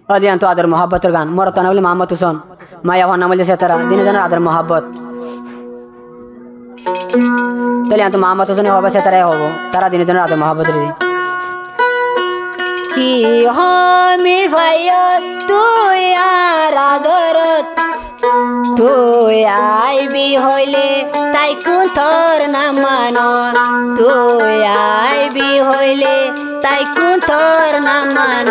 অদিয়ান তো আদর মোহাব্বতের গান মরত না বলে মোহাম্মদ হুসন মায়া ভান্না বলছে সে তারা দিনে জানার আদর মোহাব্বত তাহলে তো মোহাম্মদ হুসনে হবে সে তারাই হবো তারা দিনে জানার আদর মোহাব্বত কি হমি ভাই তুই আর আদরত তুই আইবি হইলে তাই কোন তোর না মান তুই আইবি হইলে তাই কোন তোর না মান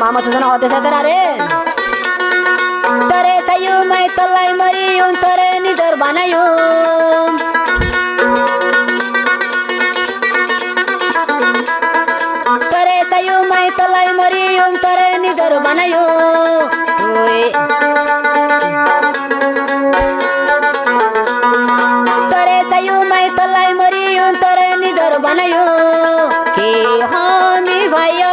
Mama tu sana hote sa tere tere sayu mai talai mari un tere ni dor banayu tere sayu mai talai mari un tere ni dor banayu tere sayu mai talai mari un tere ni dor banayu ki hami bhaiyo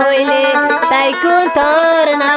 হইলে কুন্তর না